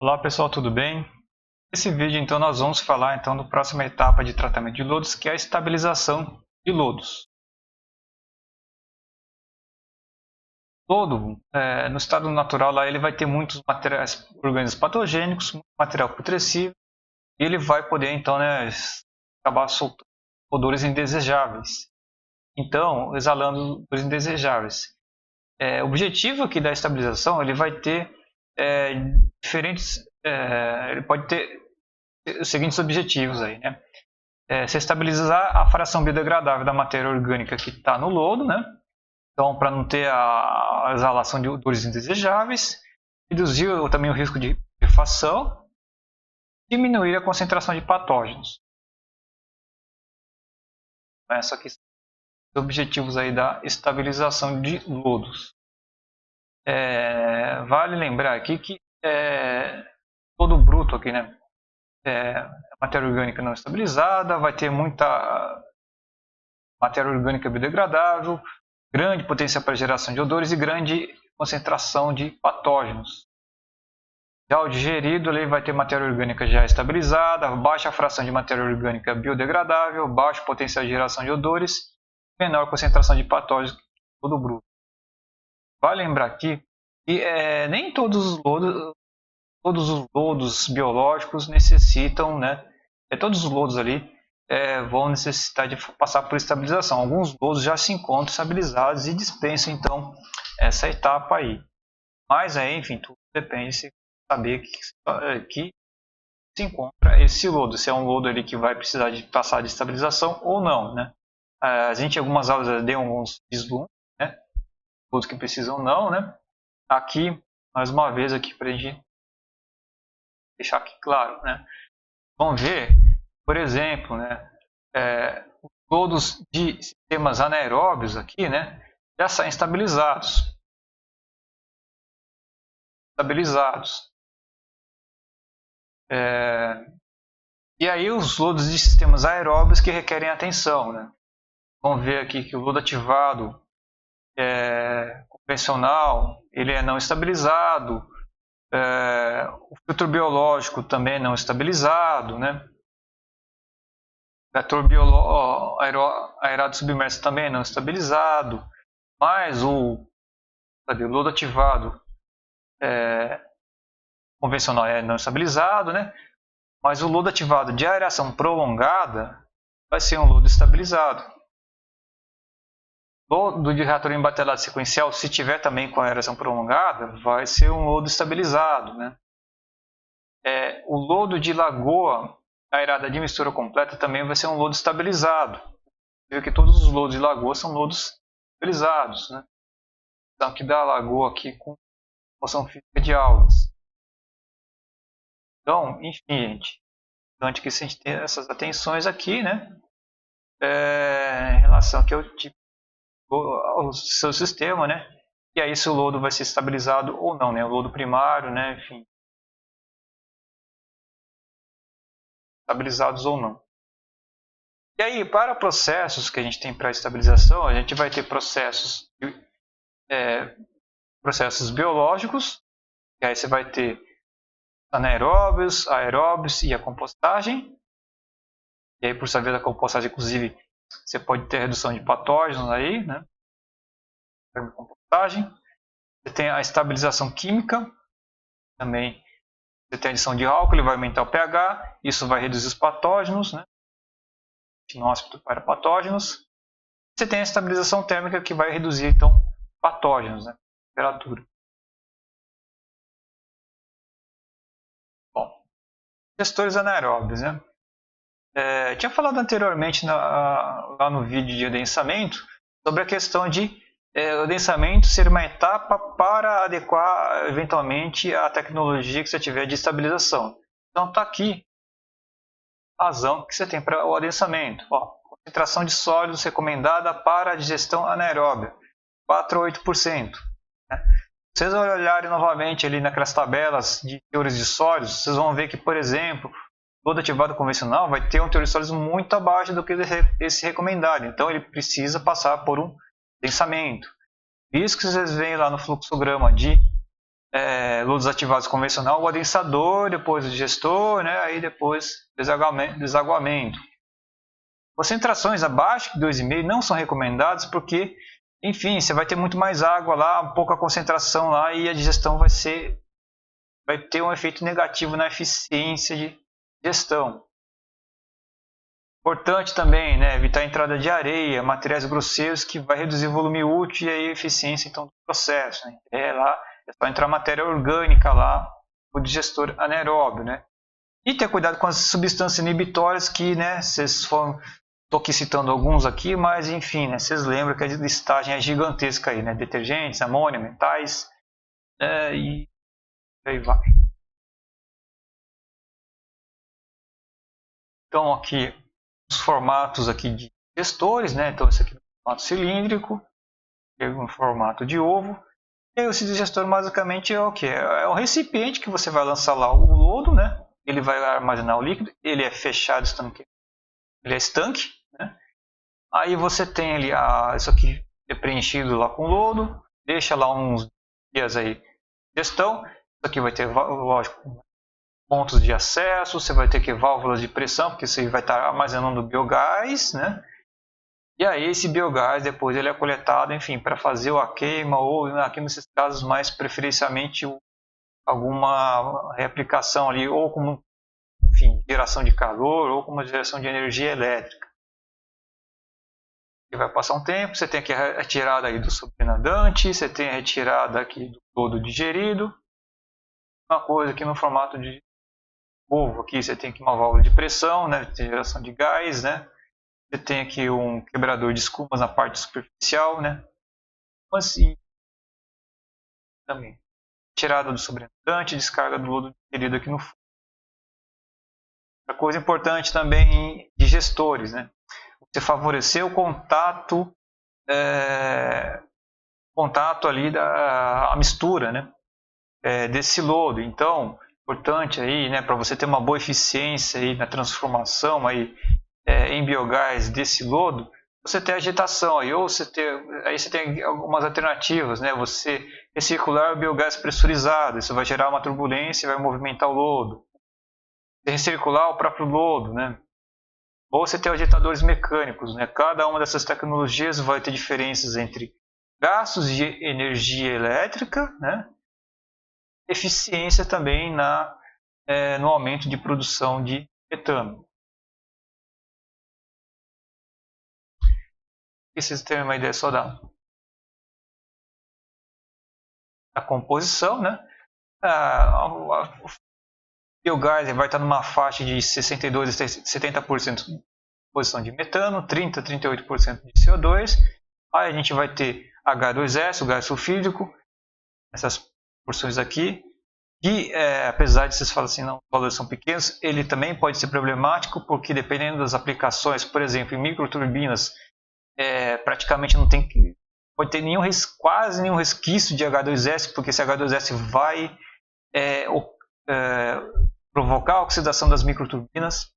Olá pessoal, tudo bem? Nesse vídeo então nós vamos falar então da próxima etapa de tratamento de lodos, que é a estabilização de lodos. Lodo, no estado natural lá ele vai ter muitos materiais orgânicos patogênicos, muito material putrescível, e ele vai poder então acabar soltando odores indesejáveis. Então, exalando odores indesejáveis. O objetivo aqui da estabilização ele vai ter diferentes, ele pode ter os seguintes objetivos aí, né? Se estabilizar a fração biodegradável da matéria orgânica que está no lodo, né? Então, para não ter a exalação de odores indesejáveis, reduzir também o risco de refação, diminuir a concentração de patógenos. Esses aqui são os objetivos aí da estabilização de lodos. Vale lembrar aqui que lodo bruto aqui, né? Matéria orgânica não estabilizada, vai ter muita matéria orgânica biodegradável, grande potência para geração de odores e grande concentração de patógenos. Já o digerido ele vai ter matéria orgânica já estabilizada, baixa fração de matéria orgânica biodegradável, baixo potencial de geração de odores, menor concentração de patógenos que todo bruto. Vale lembrar aqui que nem todos os lodos biológicos necessitam, todos os lodos ali vão necessitar de passar por estabilização. Alguns lodos já se encontram estabilizados e dispensam então essa etapa aí. Mas aí, enfim, tudo depende de saber que se encontra esse lodo, se é um lodo ali que vai precisar de passar de estabilização ou não, né? A gente em algumas aulas deu alguns vislumbres, né? Lodos que precisam ou não, né? Aqui, mais uma vez aqui para a gente deixar aqui claro, né? Vamos ver, por exemplo, lodos de sistemas anaeróbios aqui, né? Já saem estabilizados. E aí os lodos de sistemas aeróbios que requerem atenção, né? Vamos ver aqui que o lodo ativado convencional, ele é não estabilizado, o filtro biológico também é não estabilizado, né? O reator aerado submerso também é não estabilizado, mas o lodo ativado convencional é não estabilizado, né? Mas o lodo ativado de aeração prolongada vai ser um lodo estabilizado. Lodo de reator embatelado sequencial, se tiver também com aeração prolongada, vai ser um lodo estabilizado, né? O lodo de lagoa aerada de mistura completa também vai ser um lodo estabilizado. Você vê que todos os lodos de lagoa são lodos estabilizados, né? Então aqui da lagoa aqui com moção física de aulas. Então, enfim, gente, importante que a gente tenha essas atenções aqui, né? Em relação aqui ao seu sistema, né? E aí se o lodo vai ser estabilizado ou não, né? O lodo primário, né? Enfim, estabilizados ou não. E aí, para processos que a gente tem para estabilização, a gente vai ter processos biológicos, e aí você vai ter anaeróbios, aeróbios e a compostagem. E aí, por sua vez, a compostagem, inclusive, você pode ter redução de patógenos aí, né? Compostagem. Você tem a estabilização química, também você tem a adição de álcool, ele vai aumentar o pH, isso vai reduzir os patógenos, né? Inóspito para patógenos. Você tem a estabilização térmica que vai reduzir então patógenos, né? Temperatura. Bom, gestores anaeróbios, né? Tinha falado anteriormente lá no vídeo de adensamento sobre a questão de o adensamento ser uma etapa para adequar eventualmente a tecnologia que você tiver de estabilização. Então está aqui a razão que você tem para o adensamento. Concentração de sólidos recomendada para a digestão anaeróbia, 4 a 8%. Né? Se vocês olharem novamente ali naquelas tabelas de teores de sólidos, vocês vão ver que, por exemplo, o lodo ativado convencional vai ter um teor de sólidos muito abaixo do que esse recomendado. Então ele precisa passar por um densamento. Isso que vocês veem lá no fluxograma de lodos ativados convencional, o adensador, depois o digestor, né? Aí depois desaguamento. Concentrações abaixo de 2,5 não são recomendadas porque, enfim, você vai ter muito mais água lá, pouca concentração lá e a digestão vai ter um efeito negativo na eficiência de digestão. Importante também, né, evitar a entrada de areia, materiais grosseiros que vai reduzir o volume útil e a eficiência então, do processo. Né? É só entrar matéria orgânica lá, o digestor anaeróbio. Né? E ter cuidado com as substâncias inibitórias que, né, vocês foram... Estou aqui citando alguns aqui, mas enfim, né, vocês lembram que a listagem é gigantesca aí, né? Detergentes, amônia, metais, e aí vai. Então aqui os formatos aqui de gestores, né? Então esse aqui é o formato cilíndrico, um formato de ovo. E aí o digestor basicamente é o que? É o recipiente que você vai lançar lá o lodo, né? Ele vai armazenar o líquido, ele é fechado, ele é estanque, né? Aí você tem ali isso aqui é preenchido lá com lodo, deixa lá uns dias aí de gestão. Isso aqui vai ter, lógico, pontos de acesso, você vai ter que válvulas de pressão, porque você vai estar armazenando biogás, né? E aí esse biogás depois ele é coletado, enfim, para fazer a queima ou aqui nesses casos mais preferencialmente alguma reaplicação ali ou como, enfim, geração de calor ou como geração de energia elétrica. E vai passar um tempo, você tem aqui a retirada aí do sobrenadante, você tem a retirada aqui do todo digerido. Uma coisa aqui no formato de ovo, aqui você tem aqui uma válvula de pressão, né, de geração de gás, né. Você tem aqui um quebrador de espumas na parte superficial, né. Assim, também. Retirada do sobrenadante, descarga do lodo digerido aqui no fundo. Outra coisa importante também de gestores, né. Você favorecer o contato ali a mistura, né, desse lodo. Então, importante aí, né, para você ter uma boa eficiência aí na transformação aí em biogás desse lodo, você tem agitação aí, ou você tem algumas alternativas, né? Você recircular o biogás pressurizado, isso vai gerar uma turbulência e vai movimentar o lodo. Você recircular o próprio lodo, né? Ou você tem agitadores mecânicos, né? Cada uma dessas tecnologias vai ter diferenças entre gastos de energia elétrica, né? Eficiência também no aumento de produção de metano. E vocês terem uma ideia só da composição, né? O biogás vai estar numa faixa de 62% a 70% de composição de metano, 30% a 38% de CO2. Aí a gente vai ter H2S, o gás sulfídrico, essas porções aqui. E apesar de vocês falarem assim, não, os valores são pequenos, ele também pode ser problemático, porque dependendo das aplicações, por exemplo, em microturbinas, praticamente não tem pode ter quase nenhum resquício de H2S, porque esse H2S vai provocar a oxidação das microturbinas.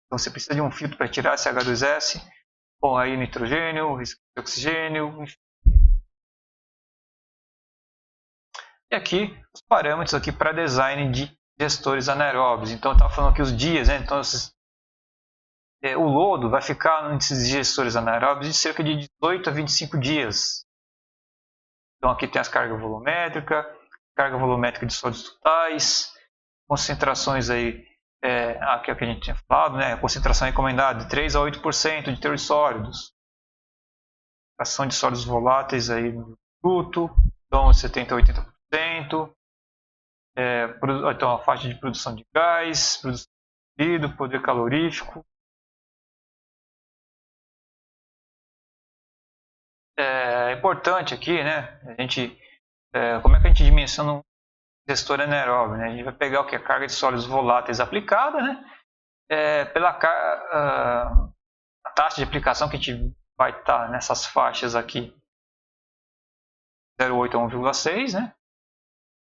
Então você precisa de um filtro para tirar esse H2S. Bom, aí nitrogênio, risco de oxigênio, enfim. E aqui os parâmetros aqui para design de gestores anaeróbios. Então eu estava falando aqui os dias, né? Então o lodo vai ficar nesses gestores anaeróbios de cerca de 18 a 25 dias. Então aqui tem as carga volumétrica de sólidos totais, concentrações aí, aqui é o que a gente tinha falado, né? A concentração recomendada de 3 a 8% de teores sólidos. Concentração de sólidos voláteis aí no bruto, então 70 a 80%. Então a faixa de produção de gás, produção de líquido, poder calorífico. É importante aqui, né? Como é que a gente dimensiona um gestor anaeróbio, né? A gente vai pegar o que? A carga de sólidos voláteis aplicada, né? Pela a taxa de aplicação que a gente vai estar nessas faixas aqui, 0,8 a 1,6, né?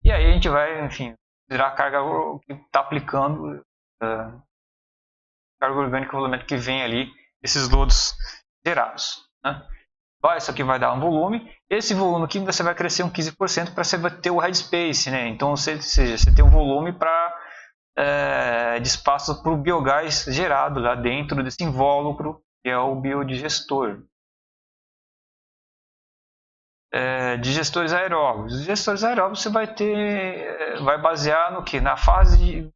E aí a gente vai, enfim, considerar a carga que está aplicando, carga orgânica volumétrica que vem ali, esses lodos gerados, né? Isso aqui vai dar um volume. Esse volume aqui você vai crescer um 15% para você ter o headspace, né? Então, você tem um volume de espaço para o biogás gerado lá dentro desse invólucro, que é o biodigestor. Digestores aeróbicos. Os digestores aeróbicos você vai basear no que? Na fase de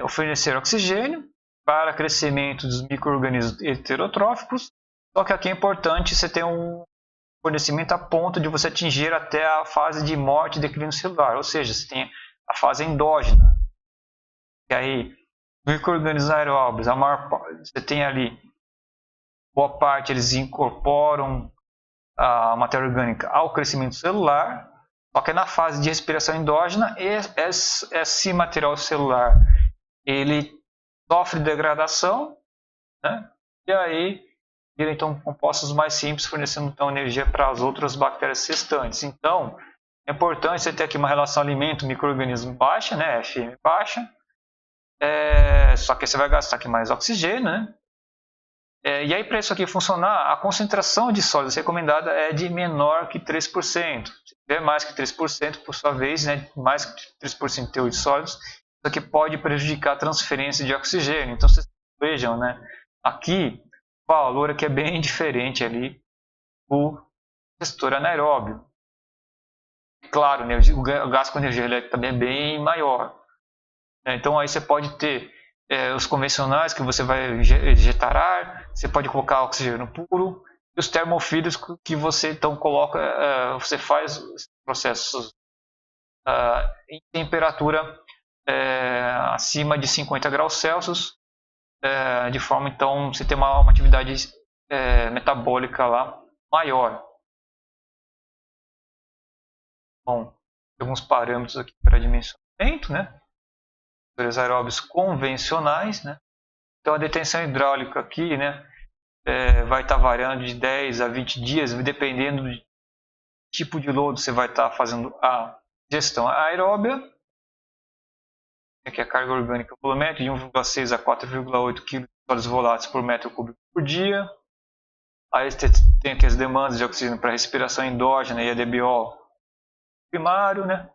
oferecer oxigênio para crescimento dos micro-organismos heterotróficos. Só que aqui é importante você ter um fornecimento a ponto de você atingir até a fase de morte e declínio celular, ou seja, você tem a fase endógena. E aí, micro-organismos aeróbios, você tem ali, boa parte eles incorporam a matéria orgânica ao crescimento celular, só que na fase de respiração endógena, esse material celular ele sofre degradação, né? E aí vira então compostos mais simples, fornecendo então energia para as outras bactérias restantes. Então, é importante você ter aqui uma relação alimento-micro-organismo baixa, né? FM baixa, só que você vai gastar aqui mais oxigênio, né? E aí, para isso aqui funcionar, a concentração de sólidos recomendada é de menor que 3%. Se tiver mais que 3%, por sua vez, né, mais que 3% de teor de sólidos, isso aqui pode prejudicar a transferência de oxigênio. Então, vocês vejam, né, aqui o valor aqui é bem diferente ali do gestor anaeróbio. Claro, né, o gasto com energia elétrica também é bem maior. Então, aí você pode ter os convencionais que você vai injetar ar, você pode colocar oxigênio puro, e os termofílicos que você então coloca, você faz os processos em temperatura acima de 50 graus Celsius, de forma então você ter uma atividade metabólica lá maior. Bom, tem alguns parâmetros aqui para dimensionamento, né? Os aeróbios convencionais, né? Então a detenção hidráulica aqui, né, vai estar variando de 10 a 20 dias, dependendo do tipo de lodo você vai estar fazendo a gestão aeróbia. Aqui a carga orgânica volumétrica de 1,6 a 4,8 kg de sólidos voláteis por metro cúbico por dia. Aí você tem aqui as demandas de oxigênio para respiração endógena e ADBO primário, né?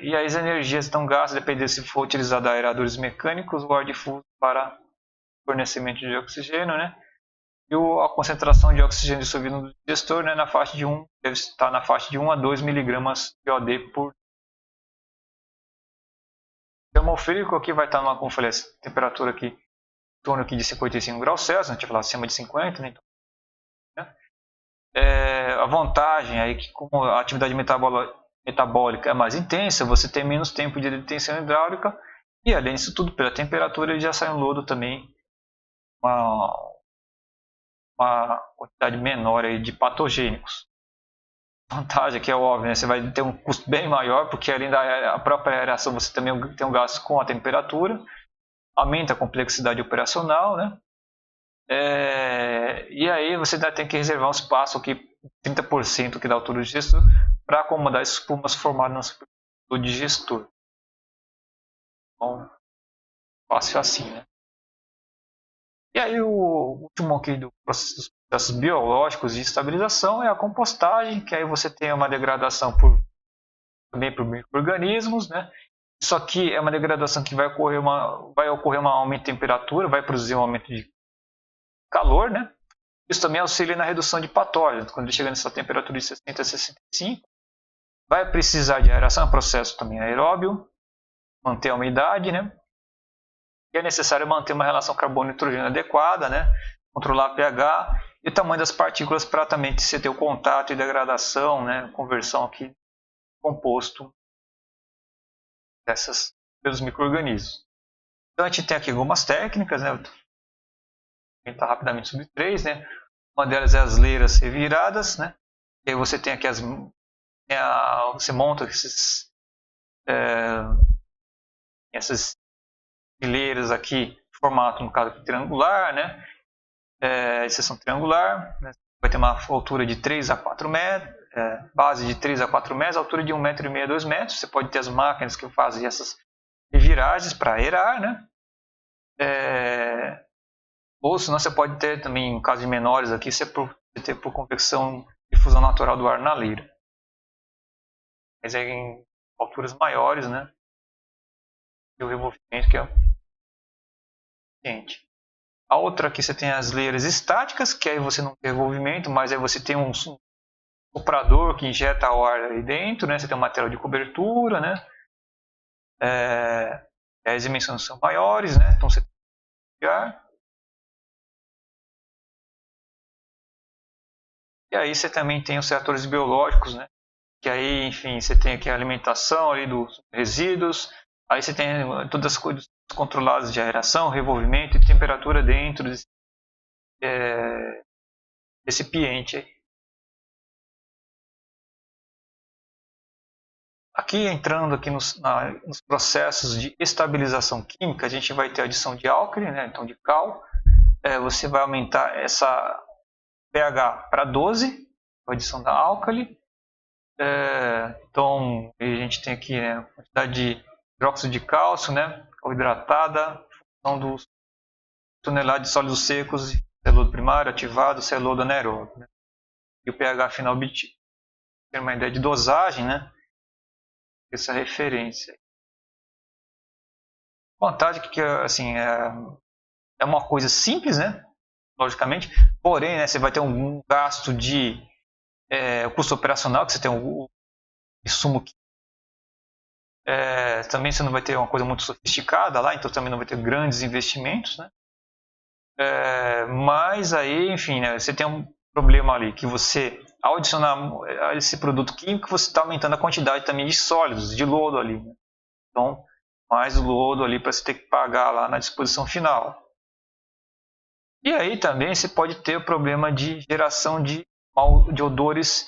E aí as energias estão gastas, dependendo se for utilizado aeradores mecânicos ou ar difuso para fornecimento de oxigênio, né? E a concentração de oxigênio dissolvido no digestor, né, deve estar na faixa de 1 a 2 mg de OD por termofílico. Aqui vai estar numa, como eu falei, temperatura aqui em torno aqui de 55 graus Celsius, a gente vai falar acima de 50, né? Então, a vantagem aí que como a atividade metabólica é mais intensa, você tem menos tempo de detenção hidráulica e além disso tudo, pela temperatura ele já sai um lodo também uma quantidade menor aí de patogênicos. A vantagem que é óbvio, né? Você vai ter um custo bem maior, porque além da própria aeração você também tem um gasto com a temperatura, aumenta a complexidade operacional, né? E aí você ainda tem que reservar um espaço aqui, 30% aqui da altura do digestor, para acomodar as espumas formadas na superfície do digestor. Então, fácil assim, né? E aí o último aqui dos processos biológicos de estabilização é a compostagem, que aí você tem uma degradação também por micro-organismos, né? Isso aqui é uma degradação que vai ocorrer um aumento de temperatura, vai produzir um aumento de calor, né? Isso também auxilia na redução de patógenos. Quando ele chega nessa temperatura de 60 a 65, vai precisar de aeração, é um processo também aeróbio, manter a umidade, né? E é necessário manter uma relação carbono-nitrogênio adequada, né? Controlar o pH e o tamanho das partículas para também você ter o contato e degradação, né? Conversão aqui composto pelos micro-organismos. Então a gente tem aqui algumas técnicas, né? Vou tentar rapidamente sobre 3, né? Uma delas é as leiras reviradas, né? E aí você tem aqui você monta essas fileiras aqui, formato no caso triangular, né? Seção triangular, né? Vai ter uma altura de 3 a 4 metros, base de 3 a 4 metros, altura de 1,5 m a 2 metros. Você pode ter as máquinas que fazem essas reviragens para aerar, né? Ou senão você pode ter também, em casos menores aqui, você ter por convecção e fusão natural do ar na leira. Mas aí em alturas maiores, né? E o revolvimento que é suficiente. A outra aqui você tem as leiras estáticas, que aí você não tem revolvimento, mas aí você tem um soprador que injeta o ar aí dentro, né? Você tem um material de cobertura, né? As dimensões são maiores, né? Então você tem que ar. E aí você também tem os reatores biológicos, né? Que aí, enfim, você tem aqui a alimentação ali dos resíduos, aí você tem todas as coisas controladas de aeração, revolvimento e temperatura dentro desse recipiente. Aqui entrando aqui nos processos de estabilização química, a gente vai ter a adição de álcali, né? Então de cal, você vai aumentar essa pH para 12, a adição da álcali. Então a gente tem aqui, né, a quantidade de hidróxido de cálcio, né, hidratada, função dos toneladas de sólidos secos, celuloso primário ativado, celuloso anaeróbio, né, e o pH final obtido. Tem uma ideia de dosagem, né, essa referência. A vantagem que assim, é uma coisa simples, né, logicamente, porém, né, você vai ter um gasto de o custo operacional, que você tem o insumo químico. Também você não vai ter uma coisa muito sofisticada lá, então também não vai ter grandes investimentos, né? Mas aí, enfim, né, você tem um problema ali, que você, ao adicionar esse produto químico, você está aumentando a quantidade também de sólidos, de lodo ali, né? Então, mais lodo ali para você ter que pagar lá na disposição final. E aí também você pode ter o problema de geração de odores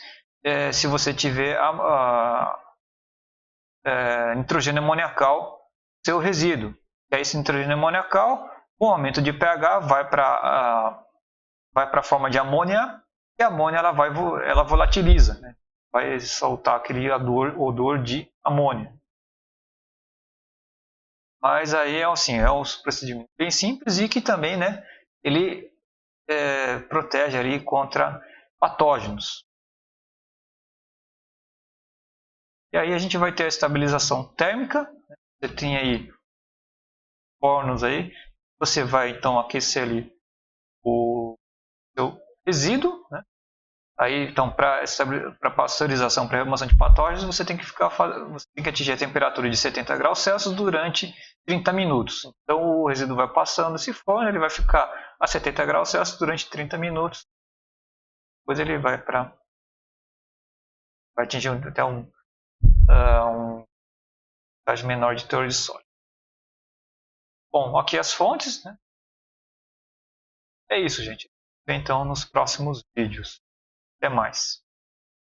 se você tiver nitrogênio amoniacal, seu resíduo. E aí esse nitrogênio amoniacal, com o aumento de pH, vai para a forma de amônia, e a amônia ela volatiliza, né? Vai soltar aquele odor de amônia. Mas aí assim, é um procedimento bem simples e que também, né, ele protege ali contra patógenos. E aí a gente vai ter a estabilização térmica, né? Você tem aí fornos aí, você vai então aquecer ali o seu resíduo, né? Aí então para pasteurização, para remoção de patógenos, você tem que atingir a temperatura de 70 graus Celsius durante 30 minutos. Então o resíduo vai passando esse forno, ele vai ficar a 70 graus Celsius durante 30 minutos. Depois ele vai atingir até um estágio menor de teor de sólido. Bom, aqui as fontes, né? É isso, gente. Então nos próximos vídeos. Até mais.